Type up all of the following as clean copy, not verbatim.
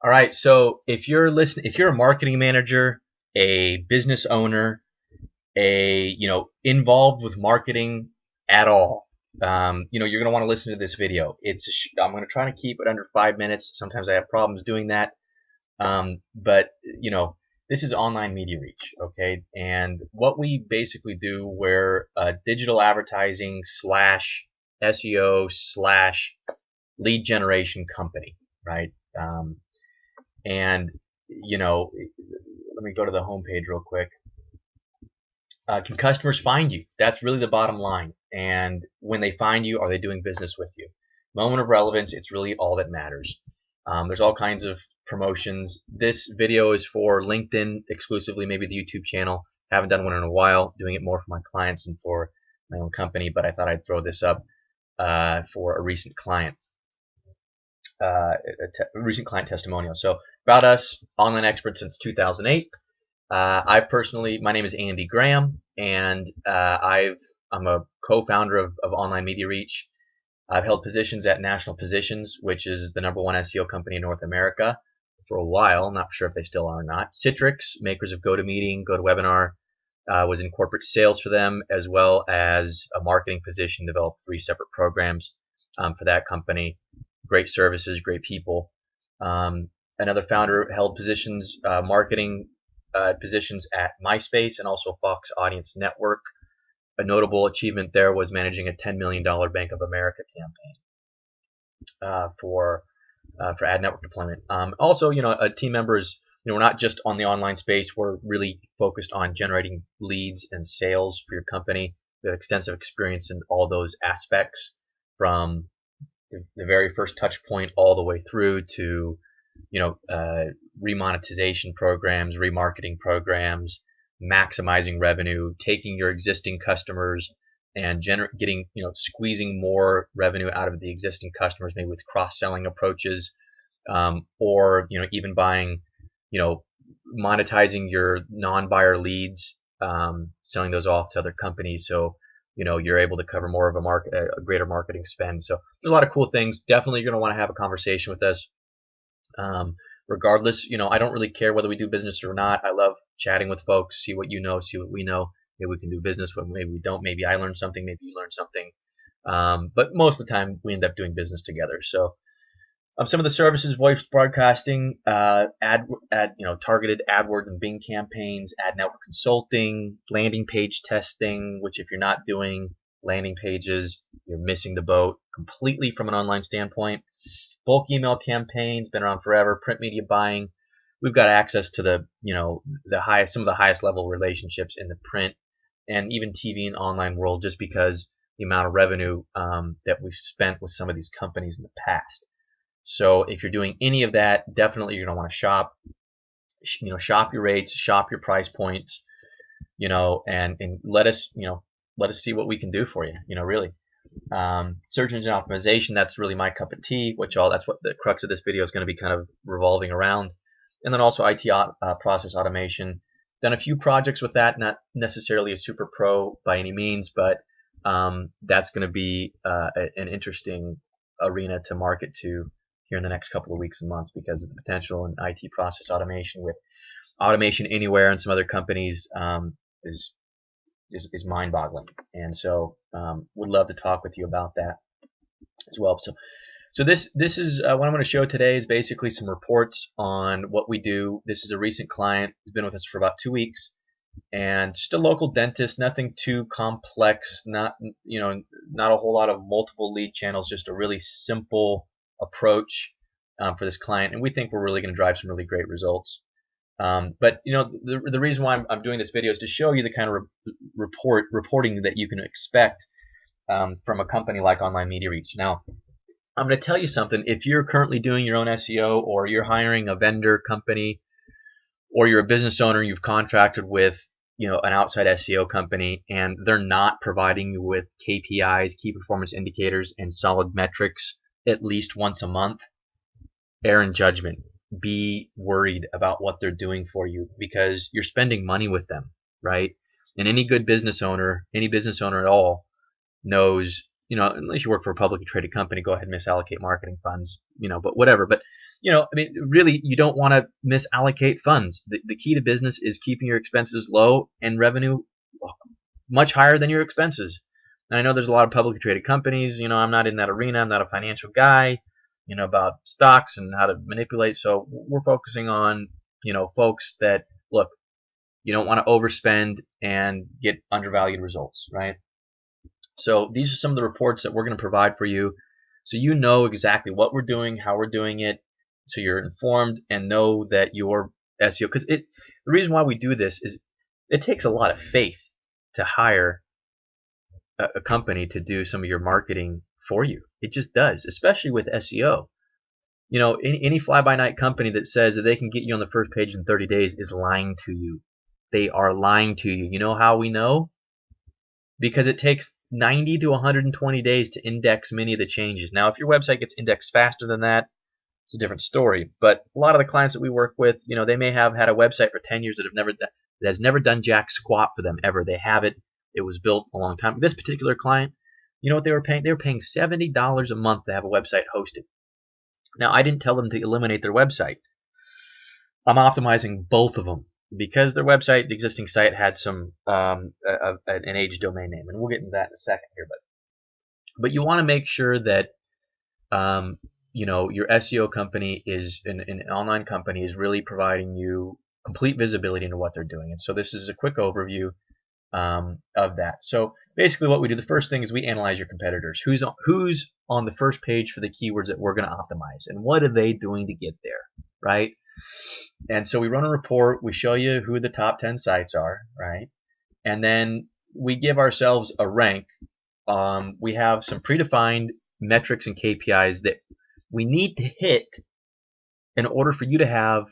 All right. So if you're a marketing manager, a business owner, involved with marketing at all, you're going to want to listen to this video. I'm going to try to keep it under 5 minutes. Sometimes I have problems doing that. But this is online media reach, okay? And what we basically do, we're a digital advertising slash SEO slash lead generation company, right? And let me go to the homepage real quick. Can customers find you? That's really the bottom line. And when they find you, are they doing business with you? Moment of relevance, it's really all that matters. There's all kinds of promotions. This video is for LinkedIn exclusively, maybe the YouTube channel. Haven't done one in a while, doing it more for my clients and for my own company, but I thought I'd throw this up for a recent client. Recent client testimonial. So about us, online expert since 2008. My name is Andy Graham, and I'm a co-founder of Online Media Reach. I've held positions at National Positions, which is the #1 SEO company in North America, for a while. Not sure if they still are or not. Citrix, makers of GoToMeeting, GoToWebinar, was in corporate sales for them, as well as a marketing position. Developed 3 separate programs for that company. Great services, great people. Another founder held positions, marketing positions at MySpace and also Fox Audience Network. A notable achievement there was managing a $10 million Bank of America campaign for ad network deployment. Also, a team member is, we're not just on the online space. We're really focused on generating leads and sales for your company. We have extensive experience in all those aspects, from the very first touch point all the way through to remonetization programs, remarketing programs, maximizing revenue, taking your existing customers and squeezing more revenue out of the existing customers, maybe with cross-selling approaches, or even buying, monetizing your non-buyer leads, selling those off to other companies, so you're able to cover more of a greater marketing spend. So there's a lot of cool things. Definitely, you're going to want to have a conversation with us. Regardless, I don't really care whether we do business or not. I love chatting with folks, see what you know, see what we know. Maybe we can do business, maybe we don't. Maybe I learn something, maybe you learn something. But most of the time, we end up doing business together. So, some of the services: voice broadcasting, targeted AdWords and Bing campaigns, ad network consulting, landing page testing. Which, if you're not doing landing pages, you're missing the boat completely from an online standpoint. Bulk email campaigns, been around forever. Print media buying, we've got access to some of the highest level relationships in the print and even TV and online world, just because the amount of revenue that we've spent with some of these companies in the past. So if you're doing any of that, definitely you're going to want to shop. Shop your rates, shop your price points, and let us see what we can do for you. Really. Search engine optimization, that's really my cup of tea, that's what the crux of this video is going to be kind of revolving around. And then also IT process automation. Done a few projects with that, not necessarily a super pro by any means, but that's going to be an interesting arena to market to here in the next couple of weeks and months, because of the potential in IT process automation with Automation Anywhere and some other companies is mind-boggling. And so would love to talk with you about that as well. So this is what I'm going to show today is basically some reports on what we do. This is a recent client who's been with us for about 2 weeks, and just a local dentist, nothing too complex, not a whole lot of multiple lead channels, just a really simple approach for this client, and we think we're really going to drive some really great results. But the reason why I'm doing this video is to show you the kind of reporting that you can expect from a company like Online Media Reach. Now, I'm going to tell you something. If you're currently doing your own SEO, or you're hiring a vendor company, or you're a business owner, you've contracted with an outside SEO company, and they're not providing you with KPIs, key performance indicators, and solid metrics at least once a month, err in judgment. Be worried about what they're doing for you, because you're spending money with them, right? And any good business owner, any business owner at all, knows, unless you work for a publicly traded company, go ahead and misallocate marketing funds, but whatever. But I mean, really, you don't want to misallocate funds. The key to business is keeping your expenses low and revenue much higher than your expenses. And I know there's a lot of publicly traded companies. I'm not in that arena. I'm not a financial guy, about stocks and how to manipulate. So we're focusing on, folks that look, you don't want to overspend and get undervalued results, right? So these are some of the reports that we're going to provide for you, so you know exactly what we're doing, how we're doing it, so you're informed and know that your SEO. Because the reason why we do this is it takes a lot of faith to hire a company to do some of your marketing for you. It just does, especially with SEO. Any fly-by-night company that says that they can get you on the first page in 30 days is lying to you. They are lying to you. You know how we know? Because it takes 90 to 120 days to index many of the changes. Now, if your website gets indexed faster than that, it's a different story. But a lot of the clients that we work with, they may have had a website for 10 years that has never done jack squat for them ever. They have it. It was built a long time. This particular client, you know what they were paying? They were paying $70 a month to have a website hosted. Now, I didn't tell them to eliminate their website. I'm optimizing both of them because their website, the existing site, had some an aged domain name, and we'll get into that in a second here. But you want to make sure that your SEO company is an online company is really providing you complete visibility into what they're doing. And so this is a quick overview of that. So basically, what we do, the first thing is we analyze your competitors. Who's on the first page for the keywords that we're going to optimize, and what are they doing to get there, right? And so we run a report. We show you who the top 10 sites are, right? And then we give ourselves a rank. We have some predefined metrics and KPIs that we need to hit in order for you to have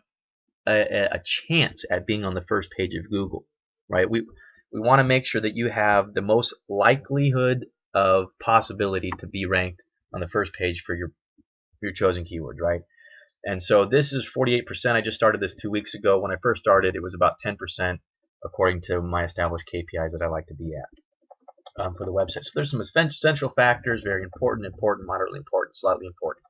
a chance at being on the first page of Google, right? We want to make sure that you have the most likelihood of possibility to be ranked on the first page for your chosen keywords, right? And so this is 48%. I just started this 2 weeks ago. When I first started, it was about 10% according to my established KPIs that I like to be at for the website. So there's some essential factors: very important, important, moderately important, slightly important.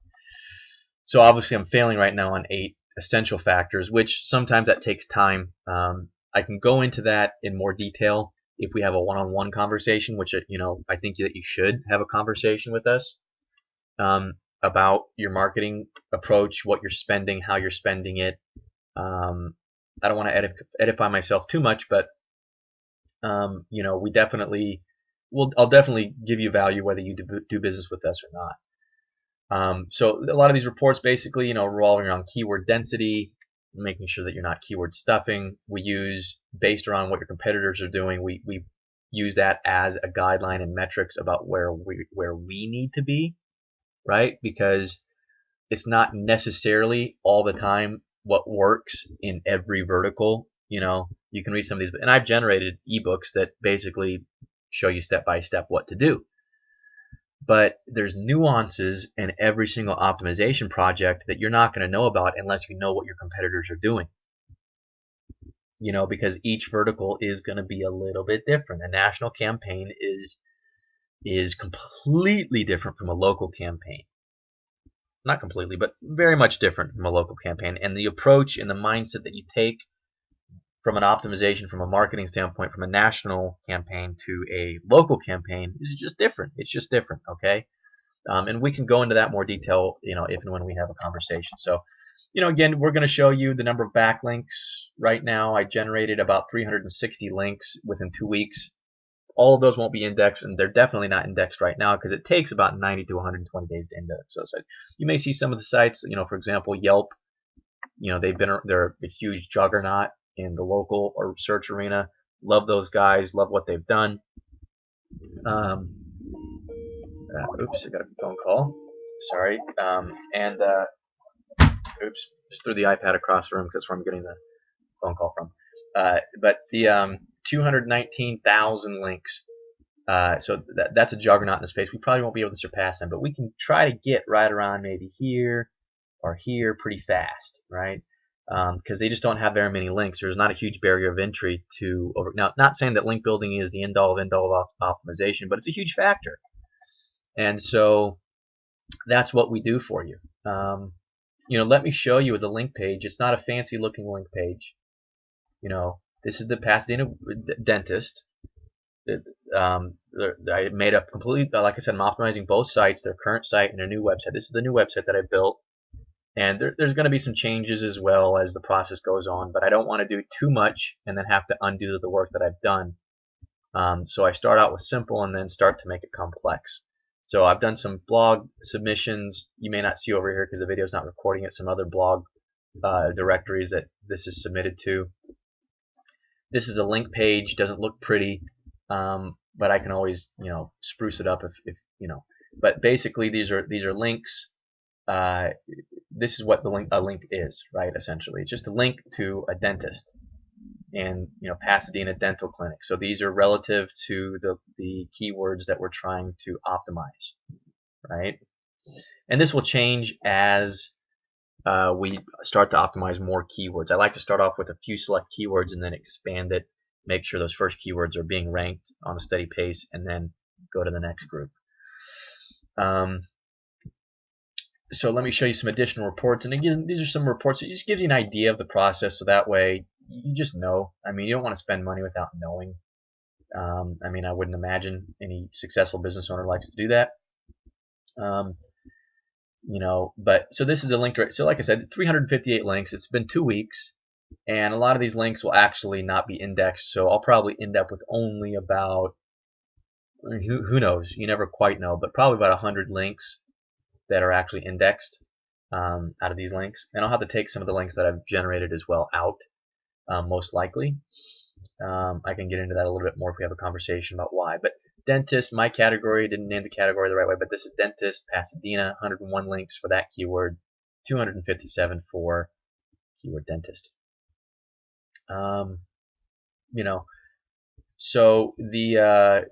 So obviously I'm failing right now on 8 essential factors, which sometimes that takes time. I can go into that in more detail if we have a one-on-one conversation, which I think that you should have a conversation with us about your marketing approach, what you're spending, how you're spending it. I don't want to edify myself too much, but we definitely I'll definitely give you value whether you do business with us or not. So a lot of these reports basically, revolving around keyword density, making sure that you're not keyword stuffing. We use, based around what your competitors are doing, we use that as a guideline and metrics about where we need to be, right? Because it's not necessarily all the time what works in every vertical. You can read some of these, and I've generated ebooks that basically show you step by step what to do. But there's nuances in every single optimization project that you're not going to know about unless you know what your competitors are doing. Because each vertical is going to be a little bit different. A national campaign is completely different from a local campaign. Not completely, but very much different from a local campaign. And the approach and the mindset that you take from an optimization, from a marketing standpoint, from a national campaign to a local campaign is just different. It's just different, okay? And we can go into that more detail, if and when we have a conversation. So, again, we're going to show you the number of backlinks. Right now, I generated about 360 links within 2 weeks. All of those won't be indexed, and they're definitely not indexed right now because it takes about 90 to 120 days to index those sites. You may see some of the sites, for example, Yelp. They're a huge juggernaut in the local or search arena. Love those guys. Love what they've done. Oops, I got a phone call. Sorry. Oops, just threw the iPad across the room because that's where I'm getting the phone call from. But the 219,000 links. So that's a juggernaut in the space. We probably won't be able to surpass them, but we can try to get right around maybe here or here pretty fast, right? Because they just don't have very many links. There's not a huge barrier of entry to over. Now, not saying that link building is the end all of optimization, but it's a huge factor. And so that's what we do for you. let me show you the link page. It's not a fancy looking link page. This is the Pasadena dentist. I made up completely, like I said, I'm optimizing both sites, their current site and their new website. This is the new website that I built. And there's going to be some changes as well as the process goes on, but I don't want to do too much and then have to undo the work that I've done. So I start out with simple and then start to make it complex. So I've done some blog submissions. You may not see over here because the video is not recording it. Some other blog directories that this is submitted to. This is a link page. Doesn't look pretty, but I can always spruce it up if. But basically these are links. This is what a link is, right? Essentially, it's just a link to a dentist and Pasadena Dental Clinic. So these are relative to the keywords that we're trying to optimize, right? And this will change as we start to optimize more keywords. I like to start off with a few select keywords and then expand it, make sure those first keywords are being ranked on a steady pace, and then go to the next group. So let me show you some additional reports, and again, these are some reports. It just gives you an idea of the process, so that way you just know. I mean, you don't want to spend money without knowing. I mean, I wouldn't imagine any successful business owner likes to do that. But so this is the link. So like I said, 358 links. It's been 2 weeks, and a lot of these links will actually not be indexed. So I'll probably end up with only about, who knows? You never quite know, but probably about 100 links that are actually indexed out of these links. And I'll have to take some of the links that I've generated as well out, most likely. I can get into that a little bit more if we have a conversation about why. But dentist, my category, didn't name the category the right way, but this is dentist, Pasadena, 101 links for that keyword, 257 for keyword dentist. So the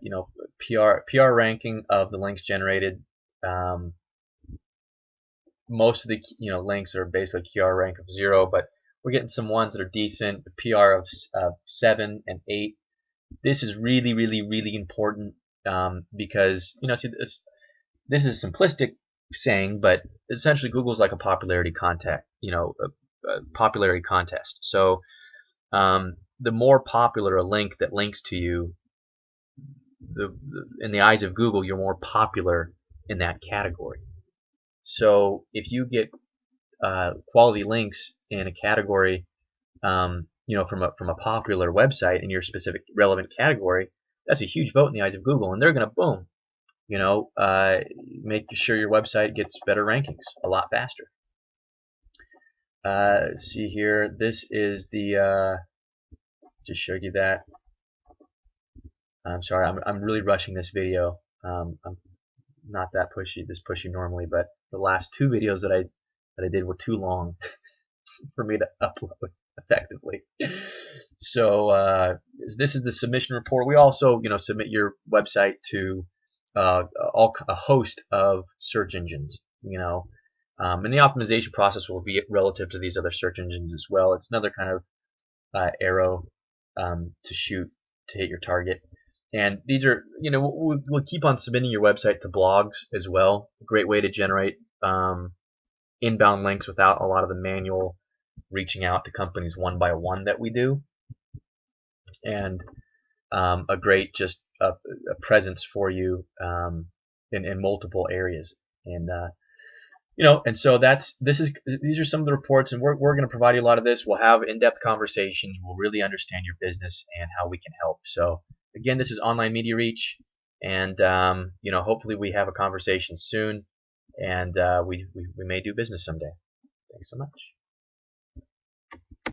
PR ranking of the links generated, most of the links are basically PR rank of 0, but we're getting some ones that are decent, PR of 7 and 8. This is really, really, really important because see, this is a simplistic saying, but essentially Google's like a popularity contest. Popularity contest. So the more popular a link that links to you, in the eyes of Google, you're more popular in that category. So if you get quality links in a category, from a popular website in your specific relevant category, that's a huge vote in the eyes of Google, and they're going to boom, make sure your website gets better rankings a lot faster. Let's see here. This is the just showed you that. I'm sorry, I'm really rushing this video. I'm not that pushy normally, but the last 2 videos that I did were too long for me to upload effectively. So this is the submission report. We also submit your website to a host of search engines. And the optimization process will be relative to these other search engines as well. It's another kind of arrow to shoot to hit your target. And these are, we'll keep on submitting your website to blogs as well. A great way to generate inbound links without a lot of the manual reaching out to companies one by one that we do. And a great just a presence for you in multiple areas. And and so these are some of the reports, and we're going to provide you a lot of this. We'll have in-depth conversations. We'll really understand your business and how we can help. So again, this is Online Media Reach, and hopefully we have a conversation soon, and we may do business someday. Thanks so much.